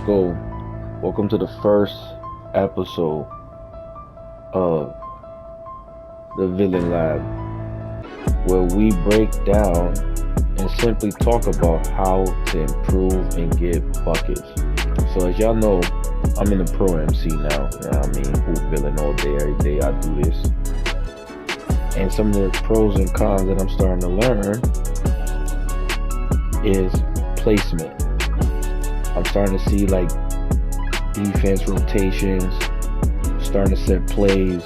go. Welcome to the first episode of the Villain Lab, where we break down and simply talk about how to improve and get buckets. So as y'all know, I'm in the pro MC now. You know what I mean? Hoop villain all day, every day I do this. And some of the pros and cons that I'm starting to learn is placement. I'm starting to see like defense rotations, starting to set plays,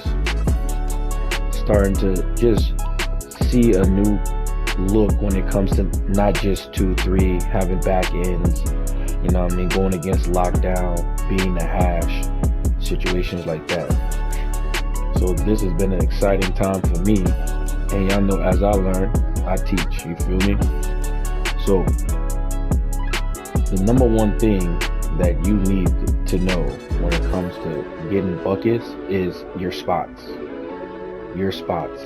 starting to just see a new look when it comes to not just 2-3, having back ends, you know what I mean, going against lockdown, being the hash, situations like that. So this has been an exciting time for me, and y'all know as I learn, I teach, you feel me? So the number one thing that you need to know when it comes to getting buckets is your spots. Your spots.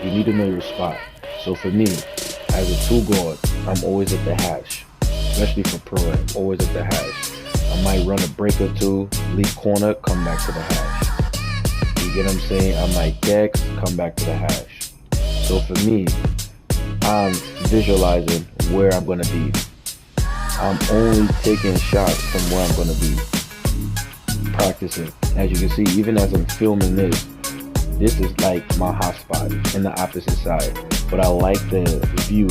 You need to know your spot. So for me, as a two guard, I'm always at the hash. Especially for pro, I'm always at the hash. I might run a break or two, leave corner, come back to the hash. You get what I'm saying? I might dex, come back to the hash. So for me, I'm visualizing where I'm going to be. I'm only taking shots from where I'm going to be practicing. As you can see, even as I'm filming this is like my hot spot in the opposite side. But I like the view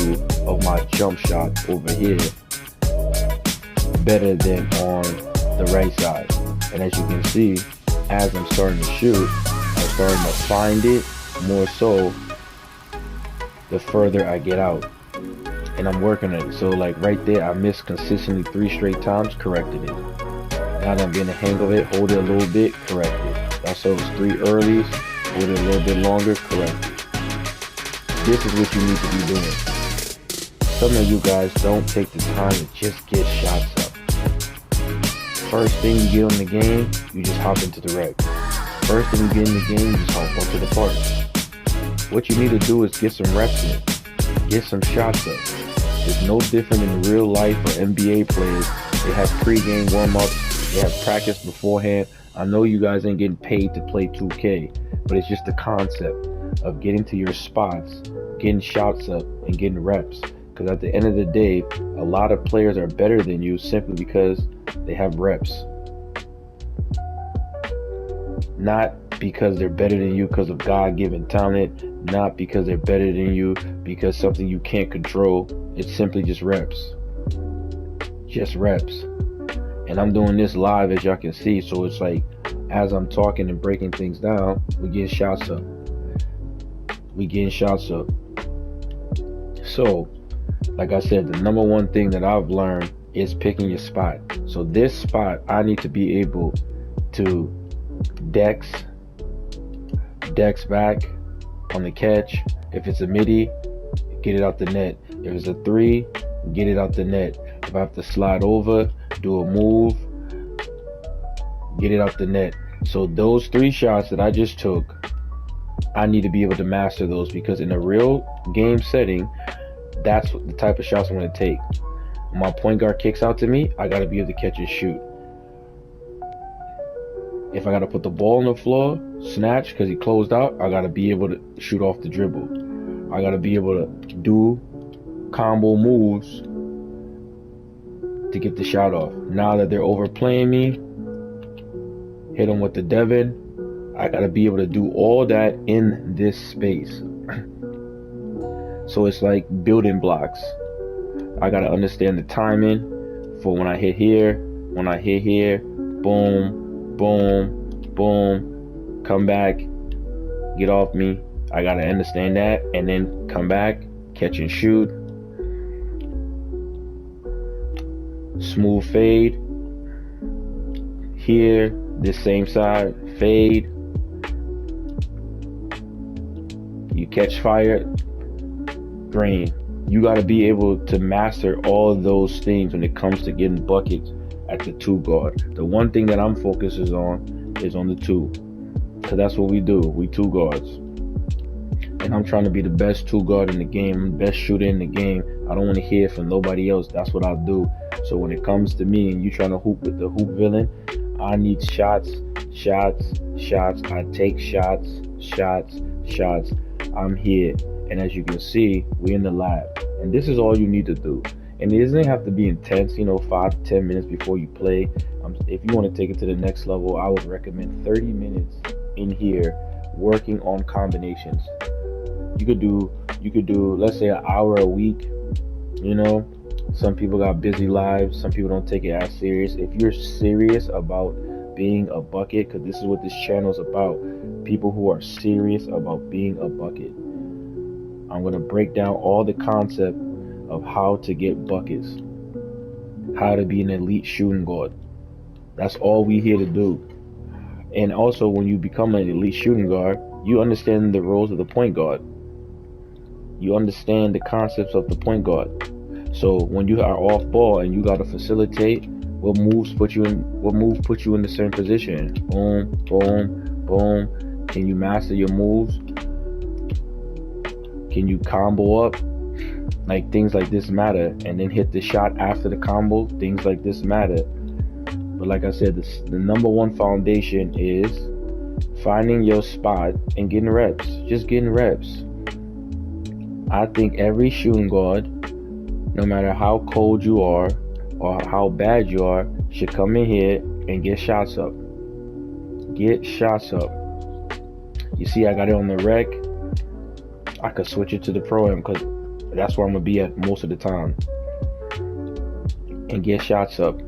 of my jump shot over here better than on the right side. And as you can see, as I'm starting to shoot, I'm starting to find it more so the further I get out. And I'm working it. So like right there, I missed consistently 3 straight times, corrected it. Now that I'm getting the hang of it, hold it a little bit, correct it. Also, it was 3 earlies, hold it a little bit longer, correct it. This is what you need to be doing. Some of you guys don't take the time to just get shots up. First thing you get on the game, you just hop into the rec. First thing you get in the game, you just hop onto the park. What you need to do is get some reps in. Get some shots up. It's no different in real life or NBA players. They have pre-game warm-ups. They have practice beforehand. I know you guys ain't getting paid to play 2K, but it's just the concept of getting to your spots, getting shots up, and getting reps. Because at the end of the day, a lot of players are better than you simply because they have reps. Not because they're better than you because of God-given talent, not because they're better than you because something you can't control. It's simply just reps. Just reps. And I'm doing this live, as y'all can see, so it's like as I'm talking and breaking things down, we getting shots up. So like I said, the number one thing that I've learned is picking your spot. So this spot, I need to be able to dex back on the catch. If it's a midi, get it out the net. If it's a 3, get it out the net. If I have to slide over, do a move, get it out the net. So those 3 shots that I just took, I need to be able to master those, because in a real game setting, that's the type of shots I'm going to take. When my point guard kicks out to me, I got to be able to catch and shoot. If I got to put the ball on the floor, snatch because he closed out, I got to be able to shoot off the dribble. I got to be able to do combo moves to get the shot off. Now that they're overplaying me, hit them with the Devin, I got to be able to do all that in this space. So it's like building blocks. I got to understand the timing for when I hit here, boom, boom, boom, come back, get off me. I got to understand that, and then come back, catch and shoot. Smooth fade. Here, this same side, fade. You catch fire, green. You got to be able to master all of those things when it comes to getting buckets at the 2 guard. The one thing that I'm focused on is on the 2, because that's what we do. We 2 guards, and I'm trying to be the best 2 guard in the game, best shooter in the game. I don't want to hear from nobody else. That's what I'll do. So when it comes to me and you trying to hoop with the hoop villain, I need shots, shots, shots. I take shots, shots, shots. I'm here. And as you can see, we're in the lab. And this is all you need to do. And it doesn't have to be intense, 5 to 10 minutes before you play. If you want to take it to the next level, I would recommend 30 minutes in here working on combinations. You could do, let's say, an hour a week. Some people got busy lives. Some people don't take it as serious. If you're serious about being a bucket, because this is what this channel is about, people who are serious about being a bucket. I'm going to break down all the concept of how to get buckets, how to be an elite shooting guard. That's all we here to do. And also, when you become an elite shooting guard, you understand the roles of the point guard. You understand the concepts of the point guard. So when you are off ball and you got to facilitate, what moves put you in a certain position? Boom, boom, boom. Can you master your moves? Can you combo up? Like, things like this matter. And then hit the shot after the combo. Things like this matter. But like I said, the number one foundation is finding your spot and getting reps. Just getting reps. I think every shooting guard, no matter how cold you are or how bad you are, should come in here and get shots up. Get shots up. You see, I got it on the rec. I could switch it to the pro-am because that's where I'm going to be at most of the time. And get shots up.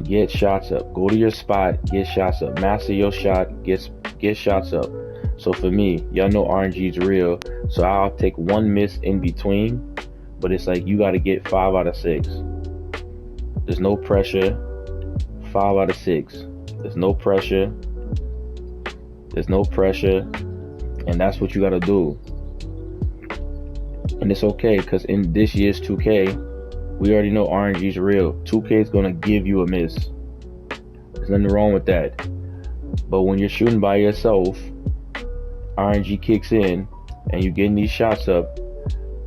Get shots up. Go to your spot. Get shots up. Master your shot. Get shots up. So for me, y'all know RNG is real. So I'll take one miss in between. But it's like you got to get 5 out of 6. There's no pressure. 5 out of 6. There's no pressure. There's no pressure. And that's what you got to do. And it's okay, because in this year's 2K, we already know RNG is real. 2K is going to give you a miss. There's nothing wrong with that. But when you're shooting by yourself, RNG kicks in and you're getting these shots up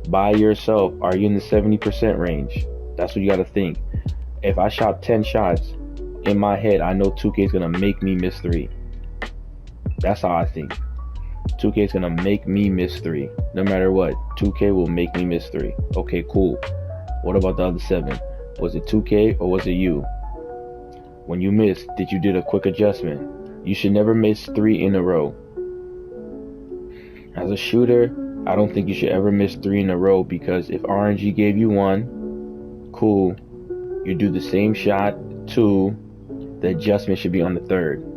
by yourself. Are you in the 70% range? That's what you got to think. If I shot 10 shots, in my head, I know 2K is going to make me miss 3. That's how I think. 2K is going to make me miss 3. No matter what, 2K will make me miss 3. Okay, cool. What about the other 7? Was it 2K or was it you? When you missed, did you do a quick adjustment? You should never miss 3 in a row. As a shooter, I don't think you should ever miss 3 in a row, because if RNG gave you 1, cool. You do the same shot, 2, the adjustment should be on the 3rd.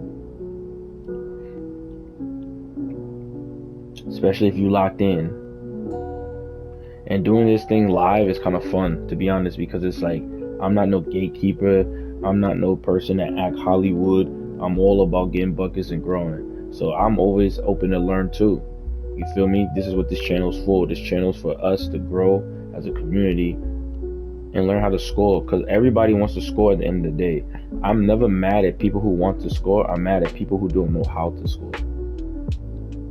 Especially if you locked in. And doing this thing live is kind of fun, to be honest, because it's like, I'm not no gatekeeper. I'm not no person that act Hollywood. I'm all about getting buckets and growing. So I'm always open to learn too. You feel me? This is what this channel's for. This channel's for us to grow as a community and learn how to score, because everybody wants to score at the end of the day. I'm never mad at people who want to score. I'm mad at people who don't know how to score.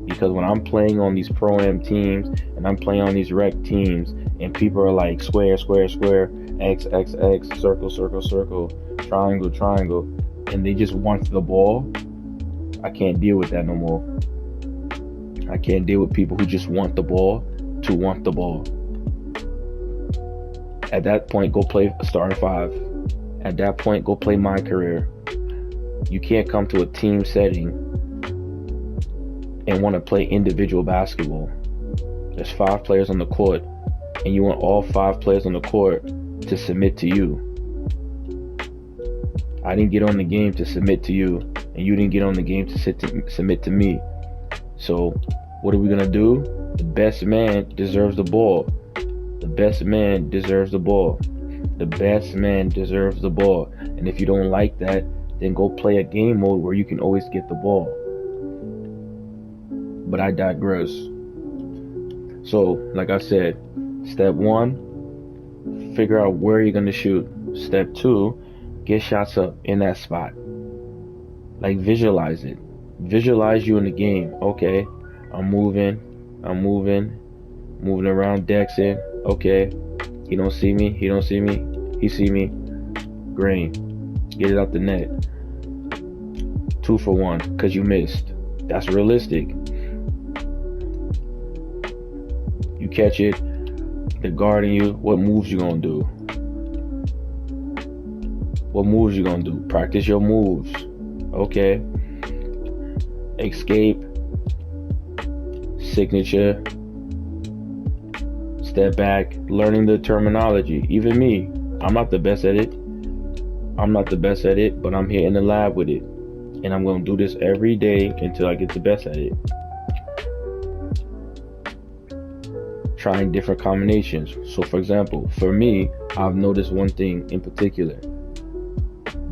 Because when I'm playing on these pro-am teams and I'm playing on these rec teams and people are like square, square, square, X, X, X, circle, circle, circle, triangle, triangle, and they just want the ball, I can't deal with that no more. I can't deal with people who just want the ball to want the ball. At that point, go play starting 5. At that point, go play my career. You can't come to a team setting and want to play individual basketball. There's 5 players on the court, and you want all 5 players on the court to submit to you. I didn't get on the game to submit to you, and you didn't get on the game to submit to me. So what are we gonna do? The best man deserves the ball. The best man deserves the ball. The best man deserves the ball. And if you don't like that, then go play a game mode where you can always get the ball. But I digress. So, like I said, step 1, figure out where you're gonna shoot. Step 2, get shots up in that spot. Like, visualize it. Visualize you in the game. Okay, I'm moving around Dexter. Okay, he don't see me. He see me, green. Get it out the net. 2 for 1 because you missed. That's realistic. You catch it, they're guarding you. What moves you gonna do? What moves you gonna do? Practice your moves. Okay. Escape. Signature. Step back. Learning the terminology. Even me, I'm not the best at it. But I'm here in the lab with it. And I'm gonna do this every day until I get the best at it. Trying different combinations. So for example, for me, I've noticed one thing in particular.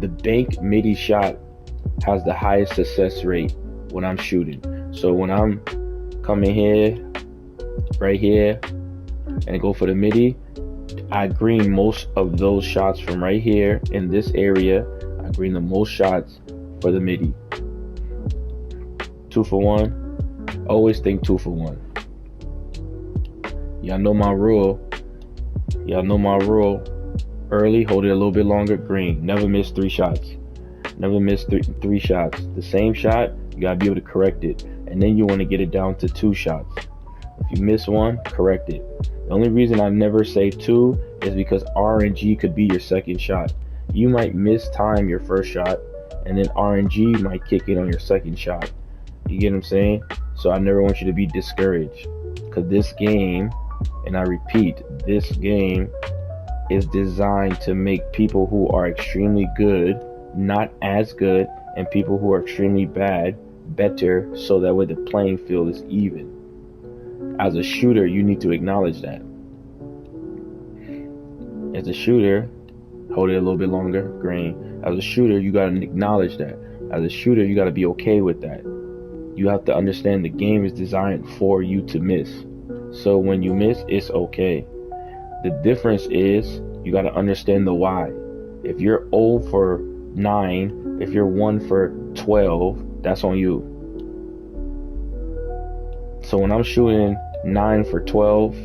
The bank midi shot has the highest success rate when I'm shooting. So when I'm coming here, right here, and go for the midi, I green most of those shots from right here in this area. I green the most shots for the midi. 2 for 1. Always think 2 for 1. Y'all know my rule. Early, hold it a little bit longer, green. Never miss 3 shots. Never miss three shots. The same shot, you gotta be able to correct it. And then you want to get it down to 2 shots. If you miss 1, correct it. The only reason I never say 2 is because RNG could be your second shot. You might mistime your first shot, and then RNG might kick in on your second shot. You get what I'm saying? So I never want you to be discouraged. Because this game, and I repeat, this game is designed to make people who are extremely good not as good, and people who are extremely bad better, so that way the playing field is even. As a shooter, you need to acknowledge that. As a shooter, hold it a little bit longer, green. As a shooter, you gotta acknowledge that. As a shooter, you gotta be okay with that. You have to understand the game is designed for you to miss. So when you miss, it's okay. The difference is you got to understand the why. If you're 0 for 9, if you're 1 for 12, that's on you. So when I'm shooting 9 for 12,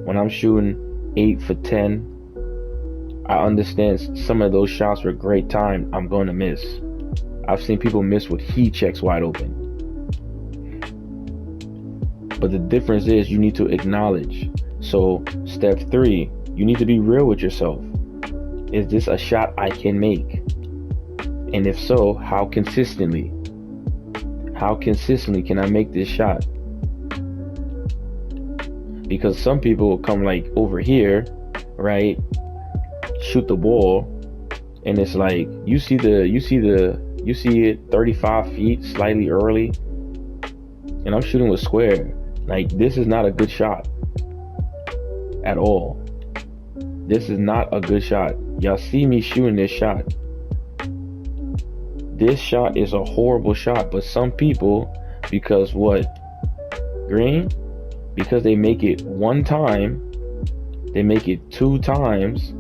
when I'm shooting 8 for 10, I understand some of those shots were great time. I'm going to miss. I've seen people miss with heat checks wide open. But the difference is you need to acknowledge. So step 3, you need to be real with yourself. Is this a shot I can make? And if so, how consistently? How consistently can I make this shot? Because some people will come like over here, right? Shoot the ball, and it's like you see it 35 feet slightly early, and I'm shooting with square. Like, this is not a good shot at all. This is not a good shot. Y'all see me shooting this shot. This shot is a horrible shot, but some people, because what? Green? Because they make it 1 time, they make it 2 times.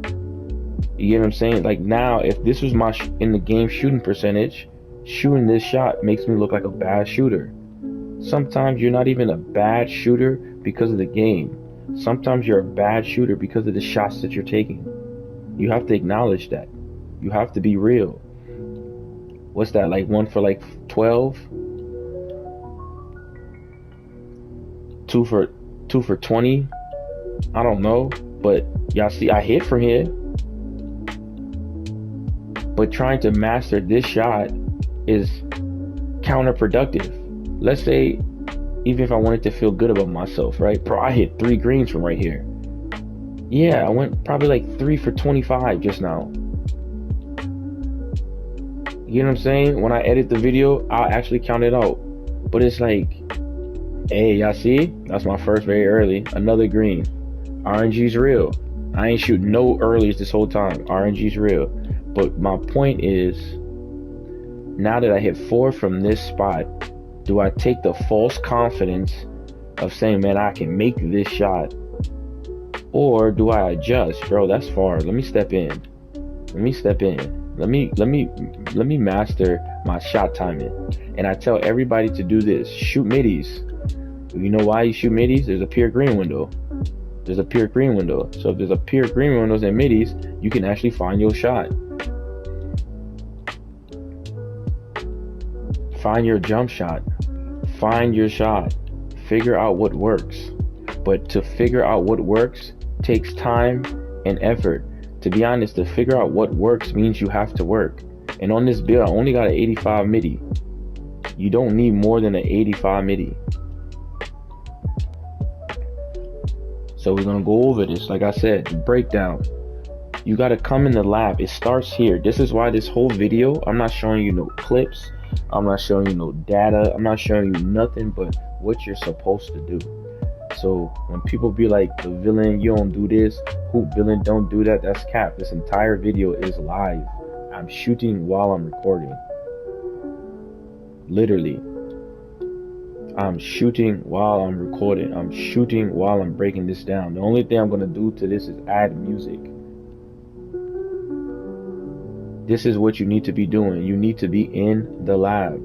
You get what I'm saying? Like, now, if this was my in the game shooting percentage, shooting this shot makes me look like a bad shooter. Sometimes you're not even a bad shooter because of the game. Sometimes you're a bad shooter because of the shots that you're taking. You have to acknowledge that. You have to be real. What's that, like 1 for like 12? 2 for 20? I don't know. But y'all see, I hit from here. But trying to master this shot is counterproductive. Let's say, even if I wanted to feel good about myself, right? Bro, I hit 3 greens from right here. Yeah, I went probably like 3 for 25 just now. You know what I'm saying? When I edit the video, I'll actually count it out. But it's like, hey, y'all see? That's my first very early. Another green. RNG's real. I ain't shooting no earlies this whole time. RNG's real. But my point is, now that I hit 4 from this spot, do I take the false confidence of saying, man, I can make this shot? Or do I adjust? Bro, that's far. Let me step in. Let me master my shot timing. And I tell everybody to do this. Shoot middies. You know why you shoot middies? There's a pure green window. There's a pure green window. So if there's a pure green windows and middies, you can actually find your shot. Find your jump shot. Find your shot. Figure out what works. But to figure out what works takes time and effort. To be honest, to figure out what works means you have to work. And on this build, I only got an 85 midi. You don't need more than an 85 midi. So we're going to go over this. Like I said, the breakdown. You got to come in the lab. It starts here. This is why this whole video, I'm not showing you no clips. I'm not showing you no data. I'm not showing you nothing but what you're supposed to do. So when people be like, the villain, you don't do this, who villain don't do that, that's cap. This entire video is live. I'm shooting while I'm recording. Literally. I'm shooting while I'm recording. I'm shooting while I'm breaking this down. The only thing I'm going to do to this is add music. This is what you need to be doing. You need to be in the lab.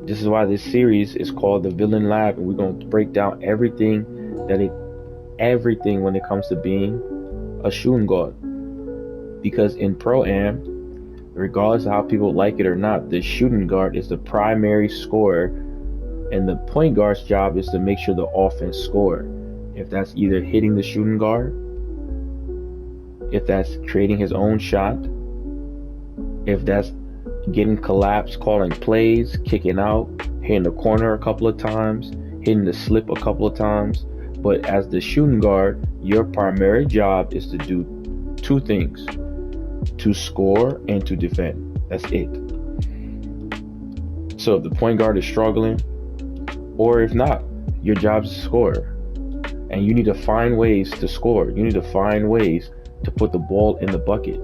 This is why this series is called the Villain Lab, and we're going to break down everything when it comes to being a shooting guard. Because in Pro-Am, regardless of how people like it or not, the shooting guard is the primary scorer, and the point guard's job is to make sure the offense score. If that's either hitting the shooting guard, if that's creating his own shot, if that's getting collapse, calling plays, kicking out, hitting the corner a couple of times, hitting the slip a couple of times. But as the shooting guard, your primary job is to do two things: to score and to defend. That's it. So if the point guard is struggling, or if not, your job is to score. And you need to find ways to score. You need to find ways to put the ball in the bucket.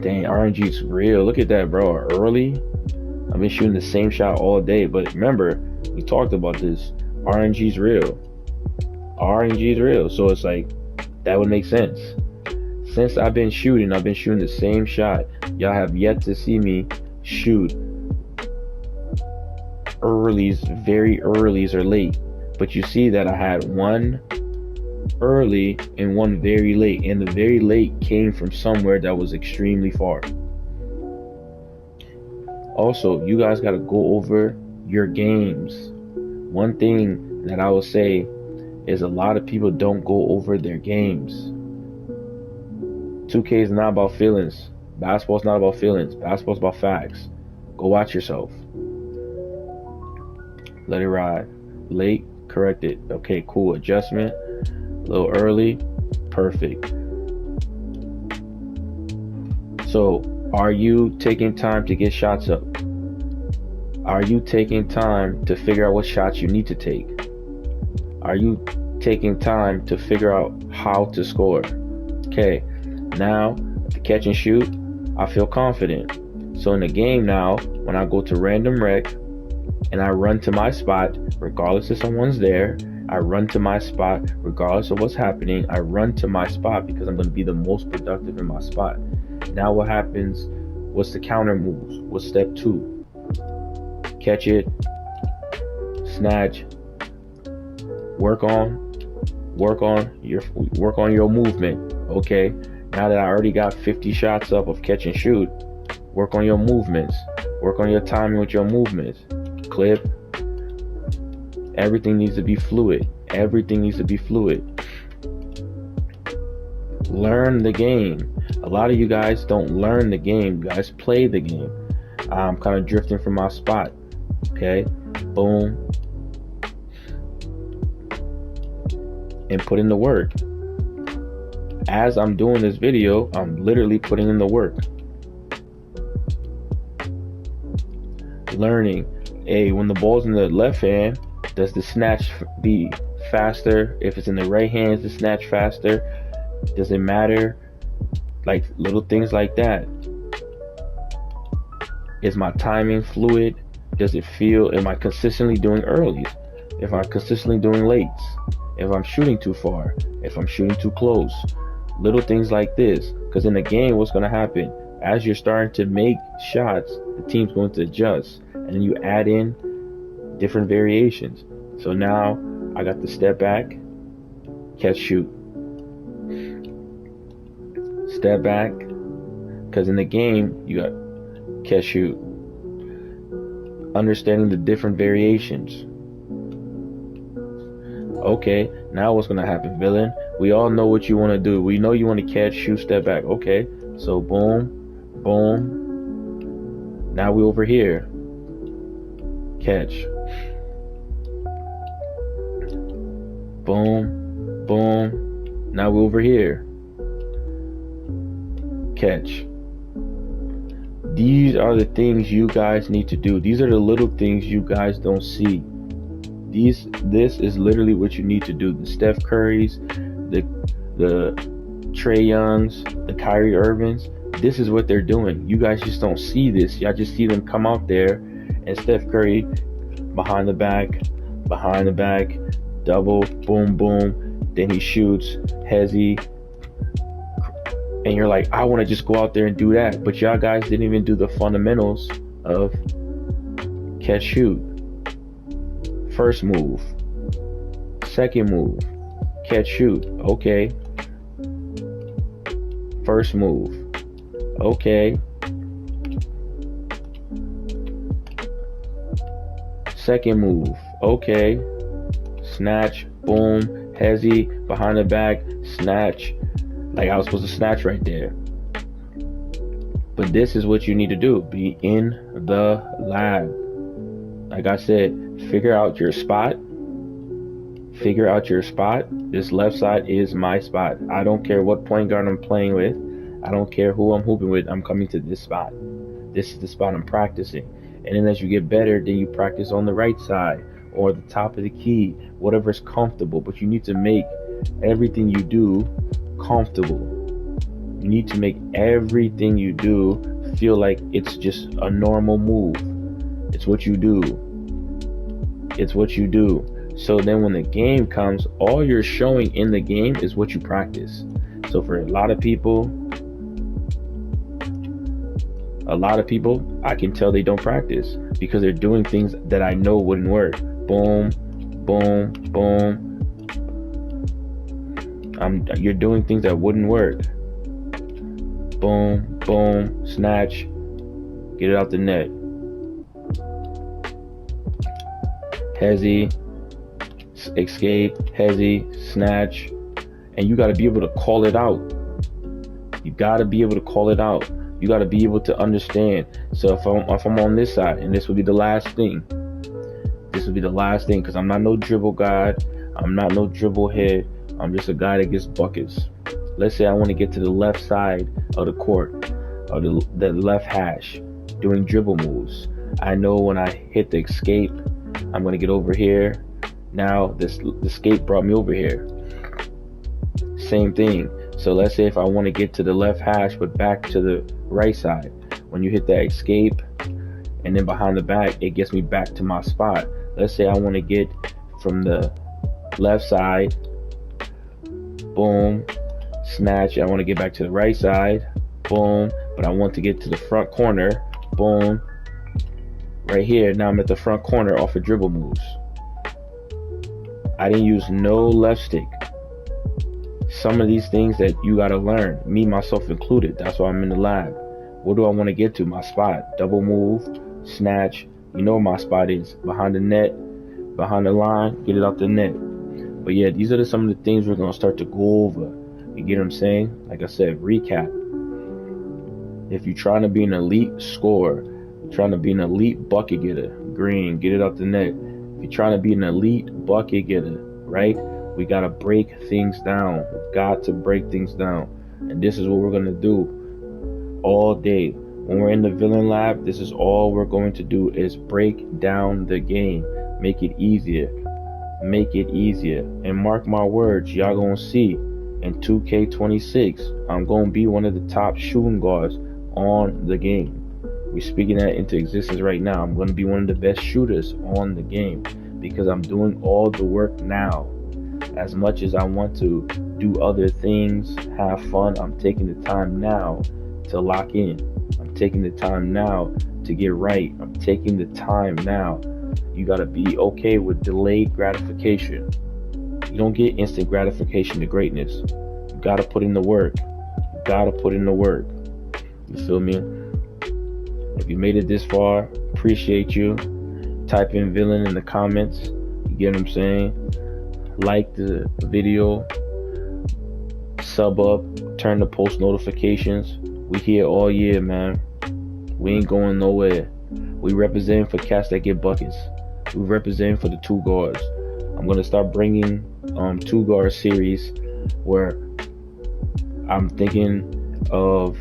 Dang, RNG's real. Look at that, bro. Early, I've been shooting the same shot all day. But remember, we talked about this. RNG's real. RNG's real. So it's like, that would make sense. Since I've been shooting the same shot. Y'all have yet to see me shoot earlies, very earlies or late. But you see that I had one early and one very late, and the very late came from somewhere that was extremely far. Also, you guys got to go over your games. One thing that I will say is a lot of people don't go over their games. 2K is not about feelings. Basketball's not about feelings. Basketball's about facts. Go watch yourself. Let it ride. Late, correct it. Okay, cool. Adjustment. A little early, perfect. So, are you taking time to get shots up? Are you taking time to figure out what shots you need to take? Are you taking time to figure out how to score? Okay, now to catch and shoot, I feel confident. So in the game now, when I go to random rec and I run to my spot, regardless if someone's there, I run to my spot regardless of what's happening. I run to my spot because I'm going to be the most productive in my spot. Now what happens? What's the counter moves? What's step 2? Catch it, snatch, work on your movement. Okay, now that I already got 50 shots up of catch and shoot, work on your movements, work on your timing with your movements. Clip. Everything needs to be fluid. Everything needs to be fluid. Learn the game. A lot of you guys don't learn the game. You guys play the game. I'm kind of drifting from my spot. Okay. Boom. And put in the work. As I'm doing this video, I'm literally putting in the work. Learning. Hey, when the ball's in the left hand, does the snatch be faster? If it's in the right hand, is the snatch faster? Does it matter? Like little things like that. Is my timing fluid? Does it feel, am I consistently doing earlies? If I'm consistently doing lates? If I'm shooting too far? If I'm shooting too close? Little things like this. Because in the game, what's going to happen? As you're starting to make shots, the team's going to adjust. And then you add in different variations. So now I got the step back. catch, shoot. Step back, because in the game, you got catch, shoot. Understanding the different variations. Okay, now what's going to happen, villain? We all know what you want to do. We know you want to catch, shoot, step back. Okay, so boom, boom. Now we over here. Catch. Boom, boom. Now we over here. Catch. These are the things you guys need to do. These are the little things you guys don't see. This is literally what you need to do. The Steph Currys, the Trae Youngs, the Kyrie Irvings. This is what they're doing. You guys just don't see this. Y'all just see them come out there, and Steph Curry behind the back, double, boom, boom. Then he shoots, hezzy. And you're like, I want to just go out there and do that. But y'all guys didn't even do the fundamentals of catch, shoot. First move. Second move. Catch, shoot. Okay. First move. Okay. Second move. Okay. Snatch. Boom. Hezzy. Behind the back. Snatch. Like I was supposed to snatch right there. But this is what you need to do. Be in the lab. Like I said, figure out your spot. Figure out your spot. This left side is my spot. I don't care what point guard I'm playing with. I don't care who I'm hooping with. I'm coming to this spot. This is the spot I'm practicing. And then as you get better, then you practice on the right side or the top of the key, whatever's comfortable. But you need to make everything you do comfortable. You need to make everything you do feel like it's just a normal move. It's what you do. It's what you do. So then when the game comes, all you're showing in the game is what you practice. So for a lot of people, I can tell they don't practice because they're doing things that I know wouldn't work. Boom, boom, boom. You're doing things that wouldn't work. Boom, boom, snatch, get it out the net. Hezzy, escape, hezzy, snatch, and you got to be able to call it out. You got to be able to call it out. You got to be able to understand. So if I'm on this side, and this would be the last thing. This would be the last thing because I'm not no dribble god. I'm not no dribble head. I'm just a guy that gets buckets. Let's say I want to get to the left side of the court, or the left hash, doing dribble moves. I know when I hit the escape, I'm going to get over here. Now the escape brought me over here. Same thing. So let's say if I want to get to the left hash, but back to the right side, when you hit that escape and then behind the back, it gets me back to my spot. Let's say I want to get from the left side, boom, snatch. I want to get back to the right side, boom, but I want to get to the front corner, boom, right here. Now I'm at the front corner off of dribble moves. I didn't use no left stick. Some of these things that you got to learn, me, myself included. That's why I'm in the lab. What do I want to get to? My spot. Double move, snatch. You know where my spot is. Behind the net, behind the line, get it out the net. But yeah, these are some of the things we're going to start to go over. You get what I'm saying? Like I said, recap. If you're trying to be an elite scorer, trying to be an elite bucket getter, green, get it out the net. If you're trying to be an elite bucket getter, right? We got to break things down. We've got to break things down. And this is what we're going to do all day. When we're in the villain lab, this is all we're going to do is break down the game. Make it easier. Make it easier. And mark my words, y'all going to see in 2K26, I'm going to be one of the top shooting guards on the game. We're speaking that into existence right now. I'm going to be one of the best shooters on the game because I'm doing all the work now. As much as I want to do other things, have fun, I'm taking the time now to lock in. I'm taking the time now to get right. I'm taking the time now. You got to be okay with delayed gratification. You don't get instant gratification to greatness. You gotta put in the work. You gotta put in the work. You feel me? If you made it this far, appreciate you. Type in villain in the comments. You get what I'm saying? Like the video. Sub up. Turn the post notifications. We here all year, man. We ain't going nowhere. We represent for cats that get buckets. We represent for the two guards. I'm gonna start bringing two guard series where I'm thinking of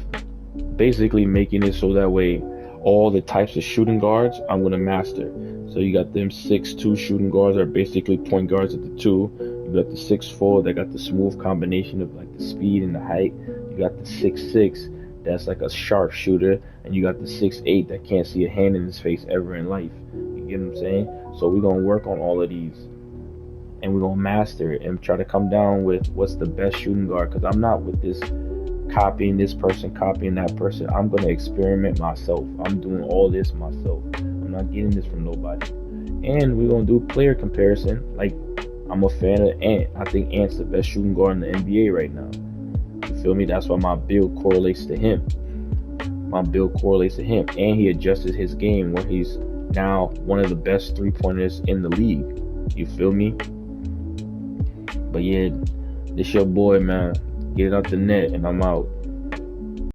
basically making it so that way all the types of shooting guards I'm gonna master. So you got them 6'2" shooting guards are basically point guards at the 2. You got the 6'4" that got the smooth combination of like the speed and the height. You got the 6'6" that's like a sharp shooter, and you got the 6'8" that can't see a hand in his face ever in life. You get what I'm saying? So we're gonna work on all of these, and we're gonna master it and try to come down with what's the best shooting guard. Because I'm not with this copying this person, copying that person. I'm gonna experiment myself. I'm doing all this myself. I'm not getting this from nobody. And we're gonna do player comparison. Like, I'm a fan of Ant. I think Ant's the best shooting guard in the NBA right now. You feel me? That's why my build correlates to him. And he adjusted his game where he's now one of the best 3-pointers in the league. You feel me? But yeah, this your boy, man. Get it out the net, and I'm out.